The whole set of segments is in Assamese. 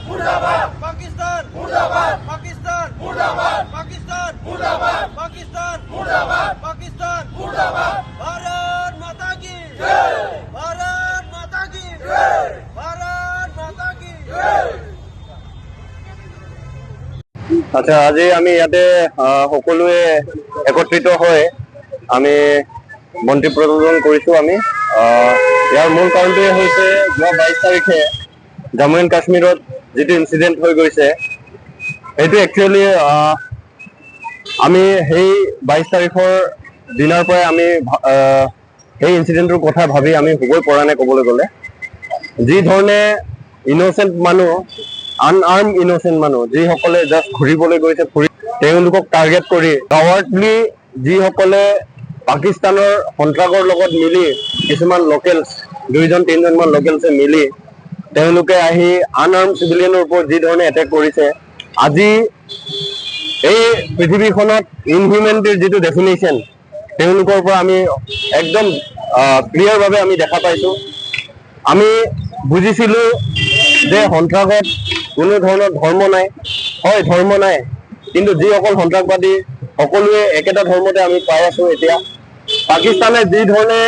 মুর্দাবাদ পাকিস্তান মুর্দাবাদ পাকিস্তান মুর্দাবাদ পাকিস্তান মুর্দাবাদ পাকিস্তান মুর্দাবাদ পাকিস্তান মুর্দাবাদ ভারত মাতা কি জয় ভারত মাতা কি জয় ভারত মাতা কি জয়। আচ্ছা, আজি আমি ইয়াতে সকলোৱে একত্ৰিত হৈ আমি মন্ত্ৰী প্ৰদৰ্শন কৰিছো। আমি ইয়াৰ মূল কাৰণটোৱে হৈছে যোৱা 22 তাৰিখে জম্মু এণ্ড কাশ্মীৰত যিটো ইনচিডেণ্ট হৈ গৈছে, সেইটো একচুৱেলি আমি সেই 22 তাৰিখৰ দিনাৰ পৰাই আমি সেই ইনচিডেণ্টটোৰ কথা ভাবি আমি শুবই পৰা নাই। ক'বলৈ গ'লে যি ধৰণে ইন'চেণ্ট মানুহ, আনআৰ্ম ইন'চেণ্ট মানুহ যিসকলে জাষ্ট ঘূৰিবলৈ গৈছে, তেওঁলোকক টাৰ্গেট কৰি কাৱাৰ্ডলি যিসকলে পাকিস্তানৰ সন্ত্ৰাসৰ লগত মিলি কিছুমান লোকেলছ 2-3জনমান লোকেলছে মিলি তেওঁলোকে আহি আনআৰ্ম চিভিলিয়ানৰ ওপৰত যি ধৰণে এটেক কৰিছে, আজি এই পৃথিৱীখনত ইনহিউমেনিটিৰ যিটো ডেফিনেশ্যন তেওঁলোকৰ পৰা আমি একদম ক্লিয়াৰভাৱে আমি দেখা পাইছোঁ। আমি বুজিছিলোঁ যে সন্ত্ৰাসত কোনো ধৰণৰ ধৰ্ম নাই, হয় ধৰ্ম নাই, কিন্তু যিসকল সন্ত্ৰাসবাদী সকলোৱে একেটা ধৰ্মতে আমি পাই আছোঁ। এতিয়া পাকিস্তানে যি ধৰণে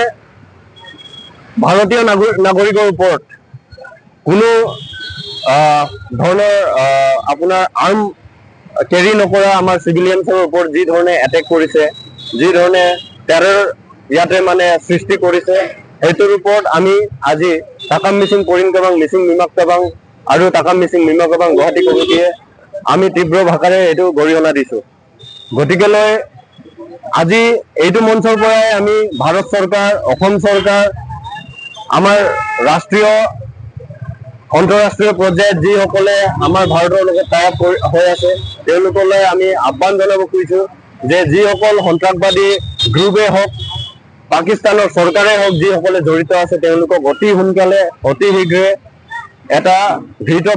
ভাৰতীয় নাগৰিকৰ ওপৰত কোনো ধৰণৰ আপোনাৰ আৰ্ম কেৰি নকৰা আমাৰ চিভিলিয়ানছৰ ওপৰত যি ধৰণে এটেক কৰিছে, যি ধৰণে টেৰৰ ইয়াতে মানে সৃষ্টি কৰিছে, সেইটোৰ ওপৰত আমি আজি তাকাম মিচিং কৰিম কেবাং, মিচিং মিমাক কেবাং আৰু তাকাম মিচিং মিমাক কেবাং গুৱাহাটী কমিটিয়ে আমি তীব্ৰ ভাষাৰে এইটো গৰিহণা দিছোঁ। গতিকেলৈ আজি এইটো মঞ্চৰ পৰাই আমি ভাৰত চৰকাৰ, অসম চৰকাৰ, আমাৰ ৰাষ্ট্ৰীয় আন্তঃৰাষ্ট্ৰীয় পৰ্যায়ত যিসকলে আমাৰ ভাৰতৰ লগত টাই আপ হৈ আছে তেওঁলোকলৈ আমি আহ্বান জনাব খুজিছোঁ যে যিসকল সন্ত্ৰাসবাদী গ্ৰুপেই হওক, পাকিস্তানৰ চৰকাৰেই হওক, যিসকলে জড়িত আছে তেওঁলোকক অতি সোনকালে অতি শীঘ্ৰে এটা গৃহীত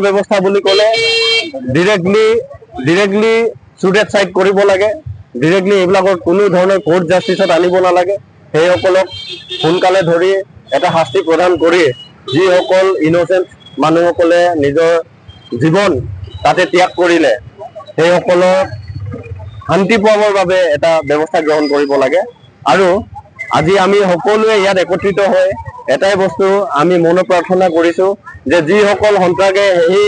ব্যৱস্থা বুলি ক'লে ডিৰেক্টলি শ্বুটেড চাইড কৰিব লাগে। ডিৰেক্টলি এইবিলাকৰ কোনো ধৰণৰ কোৰ্ট জাষ্টিছত আনিব নালাগে। সেইসকলক সোনকালে ধৰি এটা শাস্তি প্ৰদান কৰি যিসকল ইন'চেণ্ট মানুহসকলে নিজৰ জীৱন তাতে ত্যাগ কৰিলে সেইসকলক শান্তি পোৱাবৰ বাবে এটা ব্যৱস্থা গ্ৰহণ কৰিব লাগে। আৰু আজি আমি সকলোৱে ইয়াত একত্ৰিত হৈ এটাই বস্তু আমি মনোপ্ৰাৰ্থনা কৰিছোঁ যে যিসকল সন্ত্ৰাসে সেই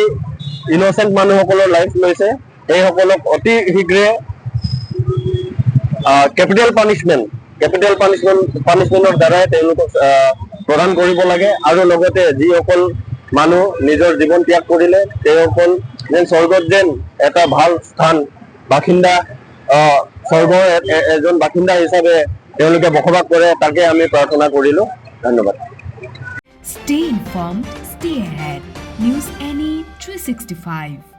ইন'চেণ্ট মানুহসকলৰ লাইফ লৈছে সেইসকলক অতি শীঘ্ৰে কেপিটেল পানিছমেণ্টৰ দ্বাৰাই তেওঁলোকক প্ৰদান কৰিব লাগে। আৰু লগতে যিসকল মানুহ নিজৰ জীৱন ত্যাগ কৰিলে তেওঁসকল যেন স্বৰ্গত যেন এটা ভাল স্থান বাসিন্দা, স্বৰ্গৰ এজন বাসিন্দা হিচাপে তেওঁলোকে বসবাস কৰে, তাকে আমি প্ৰাৰ্থনা কৰিলোঁ। ধন্যবাদ। Stay informed, stay ahead. News NE 365.